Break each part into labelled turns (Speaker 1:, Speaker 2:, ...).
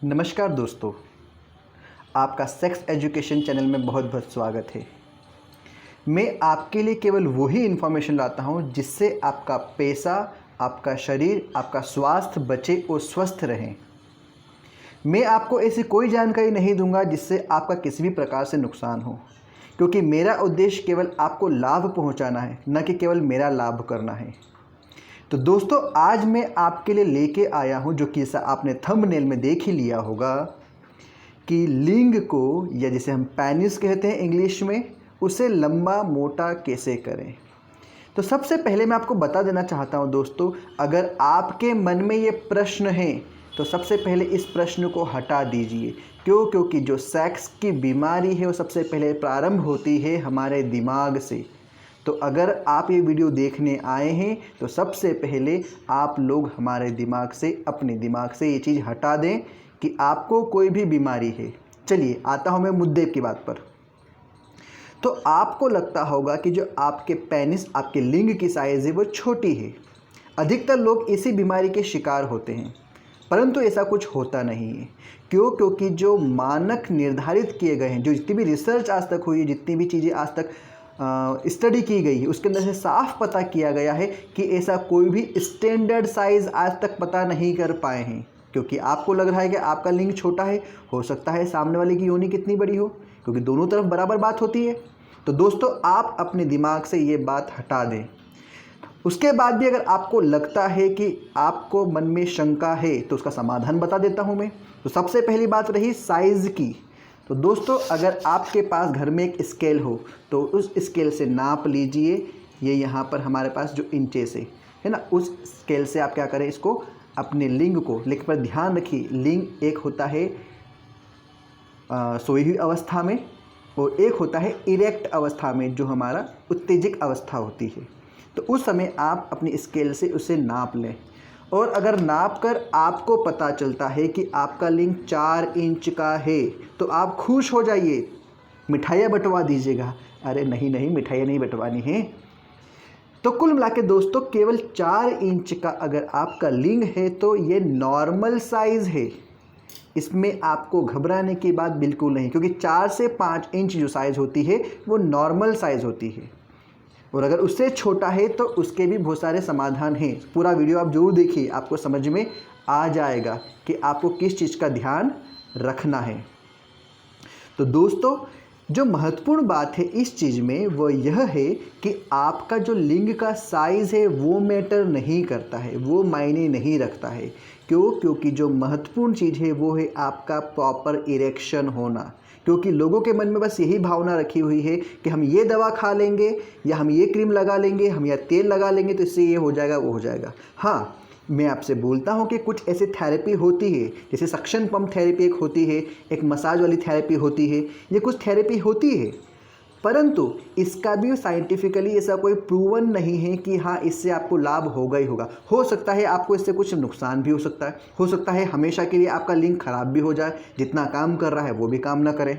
Speaker 1: नमस्कार दोस्तों, आपका सेक्स एजुकेशन चैनल में बहुत बहुत स्वागत है। मैं आपके लिए केवल वही इन्फॉर्मेशन लाता हूं जिससे आपका पैसा, आपका शरीर, आपका स्वास्थ्य बचे और स्वस्थ रहें। मैं आपको ऐसी कोई जानकारी नहीं दूंगा जिससे आपका किसी भी प्रकार से नुकसान हो, क्योंकि मेरा उद्देश्य केवल आपको लाभ पहुंचाना है, न कि केवल मेरा लाभ करना है। तो दोस्तों, आज मैं आपके लिए लेके आया हूं, जो कि आपने थंबनेल में देख ही लिया होगा, कि लिंग को, या जिसे हम पेनिस कहते हैं इंग्लिश में, उसे लंबा मोटा कैसे करें। तो सबसे पहले मैं आपको बता देना चाहता हूं दोस्तों, अगर आपके मन में ये प्रश्न है तो सबसे पहले इस प्रश्न को हटा दीजिए। क्योंकि जो सेक्स की बीमारी है वो सबसे पहले प्रारंभ होती है हमारे दिमाग से। तो अगर आप ये वीडियो देखने आए हैं तो सबसे पहले आप लोग हमारे दिमाग से, अपने दिमाग से ये चीज़ हटा दें कि आपको कोई भी बीमारी है। चलिए आता हूँ मैं मुद्दे की बात पर। तो आपको लगता होगा कि जो आपके पेनिस, आपके लिंग की साइज़ है वो छोटी है। अधिकतर लोग इसी बीमारी के शिकार होते हैं, परंतु ऐसा कुछ होता नहीं है। क्योंकि जो मानक निर्धारित किए गए हैं, जो जितनी भी रिसर्च आज तक हुई है, जितनी भी चीज़ें आज तक स्टडी की गई है, उसके अंदर से साफ पता किया गया है कि ऐसा कोई भी स्टैंडर्ड साइज़ आज तक पता नहीं कर पाए हैं। क्योंकि आपको लग रहा है कि आपका लिंग छोटा है, हो सकता है सामने वाले की योनि कितनी बड़ी हो, क्योंकि दोनों तरफ बराबर बात होती है। तो दोस्तों, आप अपने दिमाग से ये बात हटा दें। उसके बाद भी अगर आपको लगता है कि आपको मन में शंका है तो उसका समाधान बता देता हूँ मैं। तो सबसे पहली बात रही साइज़ की। तो दोस्तों, अगर आपके पास घर में एक स्केल हो तो उस स्केल से नाप लीजिए। ये यहाँ पर हमारे पास जो इंचेस है ना, उस स्केल से आप क्या करें, इसको अपने लिंग को लेकर, पर ध्यान रखिए, लिंग एक होता है सोई हुई अवस्था में और एक होता है इरेक्ट अवस्था में, जो हमारा उत्तेजित अवस्था होती है। तो उस समय आप अपनी स्केल से उसे नाप लें। और अगर नाप कर आपको पता चलता है कि आपका लिंग 4 इंच का है तो आप खुश हो जाइए, मिठाइयाँ बंटवा दीजिएगा। अरे नहीं नहीं, मिठाइयाँ नहीं बंटवानी है। तो कुल मिला के दोस्तों, केवल 4 इंच का अगर आपका लिंग है तो ये नॉर्मल साइज़ है। इसमें आपको घबराने की बात बिल्कुल नहीं, क्योंकि 4 से 5 इंच जो साइज़ होती है वो नॉर्मल साइज़ होती है। और अगर उससे छोटा है तो उसके भी बहुत सारे समाधान हैं। पूरा वीडियो आप जरूर देखिए, आपको समझ में आ जाएगा कि आपको किस चीज़ का ध्यान रखना है। तो दोस्तों, जो महत्वपूर्ण बात है इस चीज़ में वो यह है कि आपका जो लिंग का साइज़ है वो मैटर नहीं करता है, वो मायने नहीं रखता है। क्योंकि जो महत्वपूर्ण चीज़ है वो है आपका प्रॉपर इरेक्शन होना। क्योंकि लोगों के मन में बस यही भावना रखी हुई है कि हम ये दवा खा लेंगे, या हम ये क्रीम लगा लेंगे, हम या तेल लगा लेंगे तो इससे ये हो जाएगा, वो हो जाएगा। हाँ, मैं आपसे बोलता हूँ कि कुछ ऐसी थेरेपी होती है, जैसे सक्शन पंप थेरेपी एक होती है, एक मसाज वाली थेरेपी होती है, ये कुछ थेरेपी होती है। परंतु इसका भी साइंटिफिकली ऐसा कोई प्रूवन नहीं है कि हाँ इससे आपको लाभ होगा ही होगा। हो सकता है आपको इससे कुछ नुकसान भी हो सकता है हमेशा के लिए आपका लिंग खराब भी हो जाए, जितना काम कर रहा है वो भी काम ना करे।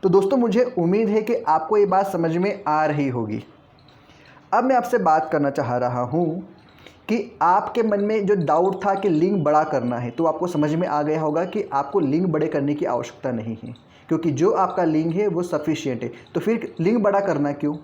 Speaker 1: तो दोस्तों, मुझे उम्मीद है कि आपको ये बात समझ में आ रही होगी। अब मैं आपसे बात करना चाह रहा हूँ कि आपके मन में जो डाउट था कि लिंग बड़ा करना है, तो आपको समझ में आ गया होगा कि आपको लिंग बड़े करने की आवश्यकता नहीं है, क्योंकि जो आपका लिंग है वो सफिशिएंट है। तो फिर लिंग बड़ा करना क्यों?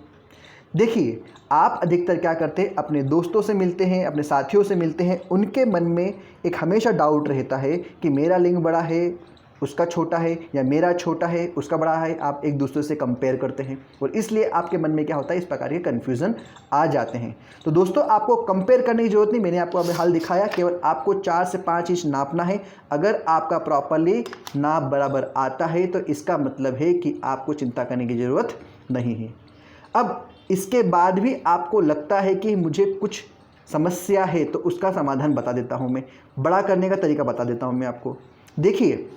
Speaker 1: देखिए, आप अधिकतर क्या करते हैं, अपने दोस्तों से मिलते हैं, अपने साथियों से मिलते हैं, उनके मन में एक हमेशा डाउट रहता है कि मेरा लिंग बड़ा है, उसका छोटा है, या मेरा छोटा है, उसका बड़ा है। आप एक दूसरे से कंपेयर करते हैं और इसलिए आपके मन में क्या होता है, इस प्रकार के कन्फ्यूज़न आ जाते हैं। तो दोस्तों, आपको कंपेयर करने की ज़रूरत नहीं, मैंने आपको अभी हाल दिखाया। केवल आपको 4 से 5 इंच नापना है। अगर आपका प्रॉपरली नाप बराबर आता है तो इसका मतलब है कि आपको चिंता करने की ज़रूरत नहीं है। अब इसके बाद भी आपको लगता है कि मुझे कुछ समस्या है, तो उसका समाधान बता देता हूँ मैं, बड़ा करने का तरीका बता देता हूँ मैं आपको। देखिए,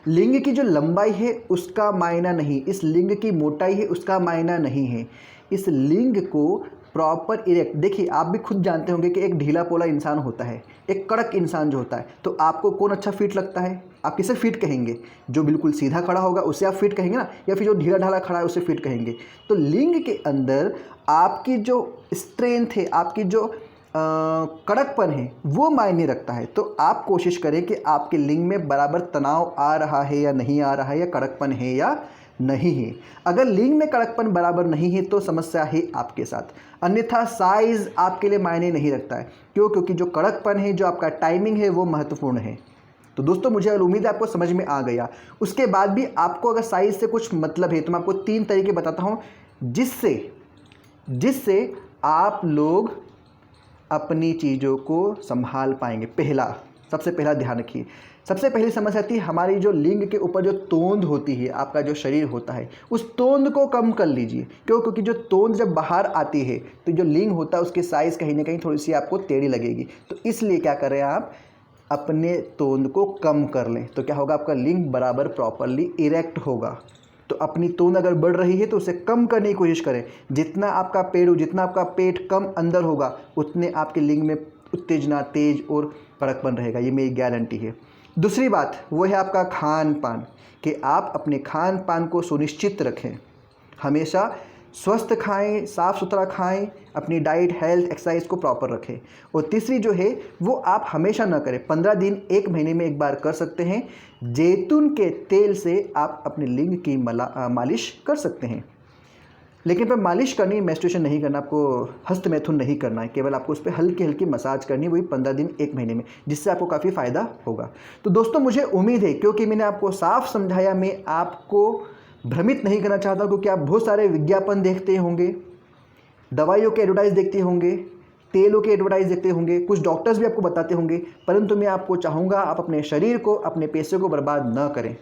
Speaker 1: लिंग की जो लंबाई है उसका मायना नहीं, इस लिंग की मोटाई है उसका मायना नहीं है। इस लिंग को प्रॉपर इरेक्ट, देखिए आप भी खुद जानते होंगे कि एक ढीला पोला इंसान होता है, एक कड़क इंसान जो होता है, तो आपको कौन अच्छा फिट लगता है? आप किसे फिट कहेंगे? जो बिल्कुल सीधा खड़ा होगा उसे आप फिट कहेंगे ना, या फिर जो ढीला ढाला खड़ा है उसे फिट कहेंगे? तो लिंग के अंदर आपकी जो स्ट्रेंथ है, आपकी जो कड़कपन है वो मायने रखता है। तो आप कोशिश करें कि आपके लिंग में बराबर तनाव आ रहा है या नहीं आ रहा है, या कड़कपन है या नहीं है। अगर लिंग में कड़कपन बराबर नहीं है तो समस्या है आपके साथ, अन्यथा साइज़ आपके लिए मायने नहीं रखता है। क्यों? क्योंकि जो कड़कपन है, जो आपका टाइमिंग है, वो महत्वपूर्ण है। तो दोस्तों मुझे उम्मीद है आपको समझ में आ गया। उसके बाद भी आपको अगर साइज़ से कुछ मतलब है तो मैं आपको 3 तरीके बताता हूँ जिससे आप लोग अपनी चीज़ों को संभाल पाएंगे। सबसे पहला ध्यान रखिए, सबसे पहली समस्या आती है हमारी जो लिंग के ऊपर जो तोंद होती है, आपका जो शरीर होता है, उस तोंद को कम कर लीजिए। क्यों? क्योंकि जो तोंद जब बाहर आती है तो जो लिंग होता है उसकी साइज़ कहीं ना कहीं थोड़ी सी आपको टेढ़ी लगेगी। तो इसलिए क्या करें, आप अपने तोंद को कम कर लें, तो क्या होगा, आपका लिंग बराबर प्रॉपरली इरेक्ट होगा। तो अपनी तोंद अगर बढ़ रही है तो उसे कम करने की कोशिश करें। जितना आपका पेट कम अंदर होगा, उतने आपके लिंग में उत्तेजना, तेज और कड़कपन रहेगा। ये मेरी गारंटी है। दूसरी बात वो है आपका खान पान, कि आप अपने खान पान को सुनिश्चित रखें, हमेशा स्वस्थ खाएं, साफ़ सुथरा खाएं, अपनी डाइट, हेल्थ, एक्सरसाइज को प्रॉपर रखें। और तीसरी जो है वो आप हमेशा ना करें, 15 दिन, 1 महीने में एक बार कर सकते हैं। जैतून के तेल से आप अपने लिंग की मालिश कर सकते हैं। लेकिन पर मालिश करनी, मैस्ट्रेशन नहीं करना, आपको हस्त मैथुन नहीं करना है, केवल आपको उस पर हल्की हल्की मसाज करनी है, वही 15 दिन, 1 महीने में, जिससे आपको काफ़ी फ़ायदा होगा। तो दोस्तों मुझे उम्मीद है, क्योंकि मैंने आपको साफ समझाया, मैं आपको भ्रमित नहीं करना चाहता, क्योंकि आप बहुत सारे विज्ञापन देखते होंगे, दवाइयों के एडवर्टाइज देखते होंगे, तेलों के एडवर्टाइज देखते होंगे, कुछ डॉक्टर्स भी आपको बताते होंगे, परंतु मैं आपको चाहूँगा आप अपने शरीर को, अपने पैसे को बर्बाद न करें।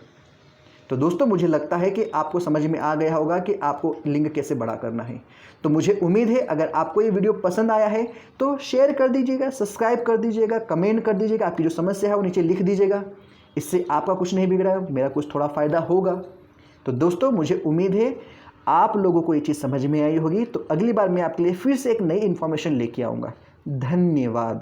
Speaker 1: तो दोस्तों मुझे लगता है कि आपको समझ में आ गया होगा कि आपको लिंग कैसे बड़ा करना है। तो मुझे उम्मीद है अगर आपको ये वीडियो पसंद आया है तो शेयर कर दीजिएगा, सब्सक्राइब कर दीजिएगा, कमेंट कर दीजिएगा, आपकी जो समस्या है वो नीचे लिख दीजिएगा। इससे आपका कुछ नहीं बिगड़ा है, मेरा कुछ थोड़ा फ़ायदा होगा। तो दोस्तों मुझे उम्मीद है आप लोगों को ये चीज़ समझ में आई होगी। तो अगली बार मैं आपके लिए फिर से एक नई इन्फॉर्मेशन लेके आऊँगा। धन्यवाद।